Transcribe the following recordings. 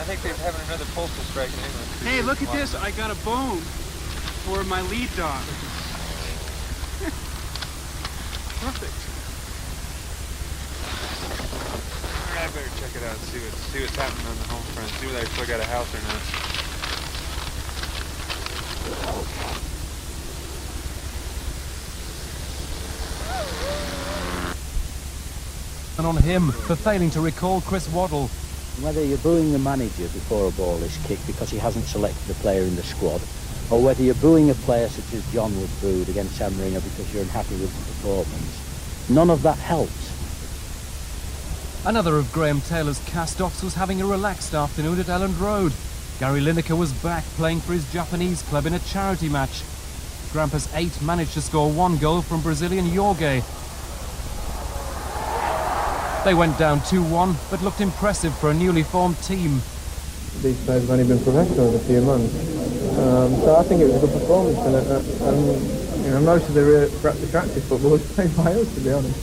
I think they're having another postal strike in England. Hey, look at this. I got a bone for my lead dog. Perfect. I better check it out and see what's happening on the home front. See whether I still got a house or not. And on him for failing to recall Chris Waddle. Whether you're booing the manager before a ball is kicked because he hasn't selected a player in the squad, or whether you're booing a player such as John was booed against Sandringham because you're unhappy with the performance, none of that helps. Another of Graham Taylor's cast-offs was having a relaxed afternoon at Elland Road. Gary Lineker was back playing for his Japanese club in a charity match. Grampus 8 managed to score 1 goal from Brazilian Jorge. They went down 2-1, but looked impressive for a newly formed team. These players have only been professional in a few months, so I think it was a good performance, and you know, most of the perhaps attractive football was played by us, to be honest.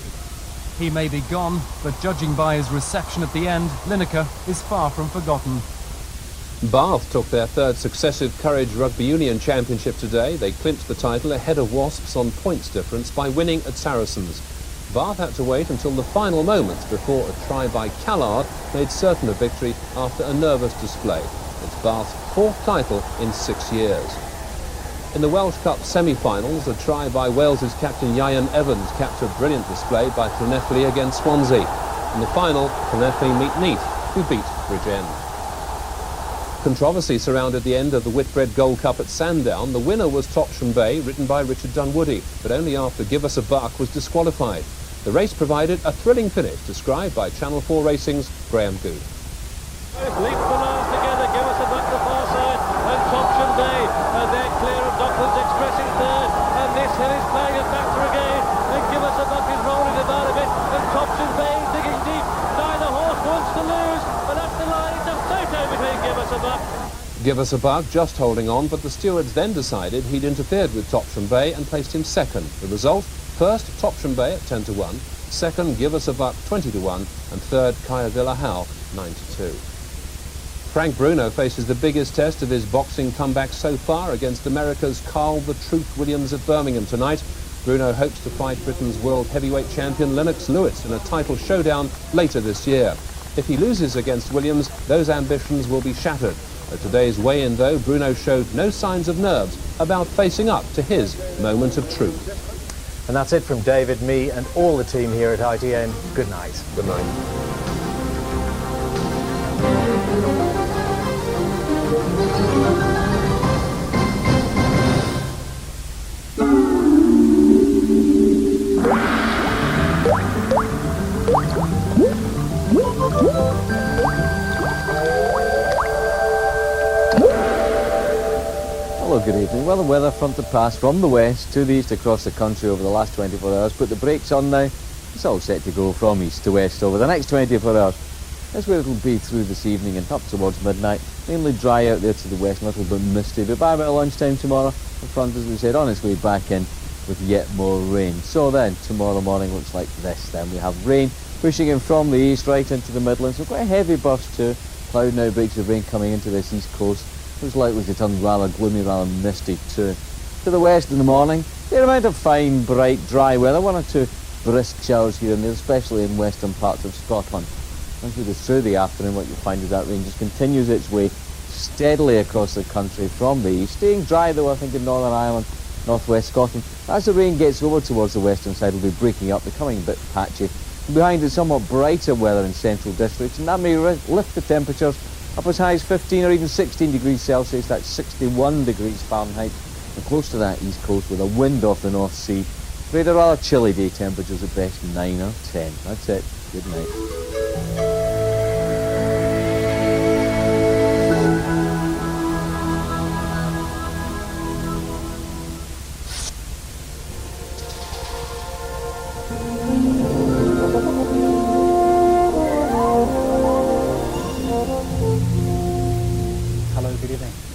He may be gone, but judging by his reception at the end, Lineker is far from forgotten. Bath took their third successive Courage Rugby Union Championship today. They clinched the title ahead of Wasps on points difference by winning at Saracens. Bath had to wait until the final moments before a try by Callard made certain of victory after a nervous display. It's Bath's 4th title in 6 years. In the Welsh Cup semi-finals, a try by Wales's captain Ieuan Evans capped a brilliant display by Llanelli against Swansea. In the final, Llanelli meet Neath, who beat Bridgend. Controversy surrounded the end of the Whitbread Gold Cup at Sandown. The winner was Topsham Bay, written by Richard Dunwoody, but only after Give Us a Buck was disqualified. The race provided a thrilling finish, described by Channel 4 Racing's Graham Good. Leap the last together, Give Us a Buck the far side, and Topsham Bay, and they're clear of Docklands Express in third, and this hill is playing a factor again, and Give Us a Buck is rolling about a bit, and Topsham Bay digging deep. Neither horse wants to lose, but up the line it's a photo between Give Us a Buck. Give Us a Buck just holding on, but the stewards then decided he'd interfered with Topsham Bay and placed him second. The result? First, Topsham Bay at 10-1, second, Give Us a Buck 20-1, and third, Kaya Villa-Howe 9-2. Frank Bruno faces the biggest test of his boxing comeback so far against America's Carl the Truth Williams at Birmingham tonight. Bruno hopes to fight Britain's world heavyweight champion Lennox Lewis in a title showdown later this year. If he loses against Williams, those ambitions will be shattered. At today's weigh-in, though, Bruno showed no signs of nerves about facing up to his moment of truth. And that's it from David, me and all the team here at ITN. Good night. Good night. Hello, good evening. Well, the weather front to pass from the west to the east across the country over the last 24 hours. Put the brakes on now. It's all set to go from east to west over the next 24 hours. That's where it'll be through this evening and up towards midnight. Mainly dry out there to the west, a little bit misty. But by about lunchtime tomorrow, the front, as we said, on its way back in with yet more rain. So then, tomorrow morning looks like this. Then we have rain pushing in from the east right into the Midlands. So quite a heavy burst too. Cloud now breaks of rain coming into this east coast. It's likely to turn rather gloomy, rather misty too. To the west in the morning, fair amount of fine, bright, dry weather. 1 or 2 brisk showers here and there, especially in western parts of Scotland. Once we go through the afternoon, what you'll find is that rain just continues its way steadily across the country from the east. Staying dry though, I think, in Northern Ireland, northwest Scotland. As the rain gets over towards the western side, it'll be breaking up, becoming a bit patchy. Behind it, somewhat brighter weather in central districts, and that may lift the temperatures up as high as 15 or even 16 degrees Celsius. That's 61 degrees Fahrenheit. And close to that east coast with a wind off the North Sea. Rather rather chilly day temperatures at best, 9 or 10. That's it. Good night.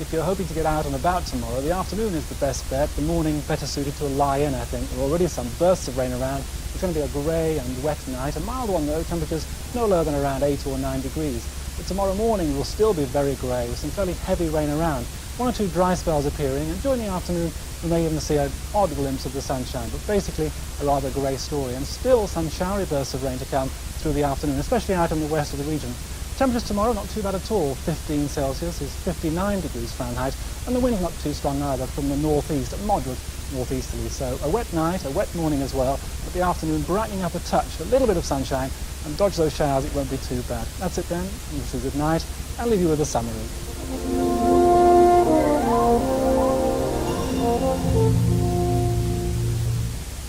If you're hoping to get out and about tomorrow, the afternoon is the best bet. The morning better suited to a lie-in, I think. There are already some bursts of rain around. It's going to be a grey and wet night. A mild one though, temperatures no lower than around 8 or 9 degrees. but tomorrow morning will still be very grey with some fairly heavy rain around. One or two dry spells appearing, and during the afternoon we may even see an odd glimpse of the sunshine, but basically a rather grey story, and still some showery bursts of rain to come through the afternoon, especially out in the west of the region. Temperatures tomorrow not too bad at all. 15 Celsius is 59 degrees Fahrenheit, and the wind's not too strong either from the northeast, moderate northeasterly. So a wet night, a wet morning as well, but the afternoon brightening up a touch, a little bit of sunshine, and dodge those showers, it won't be too bad. That's it then. I wish you a good night, and leave you with a summary.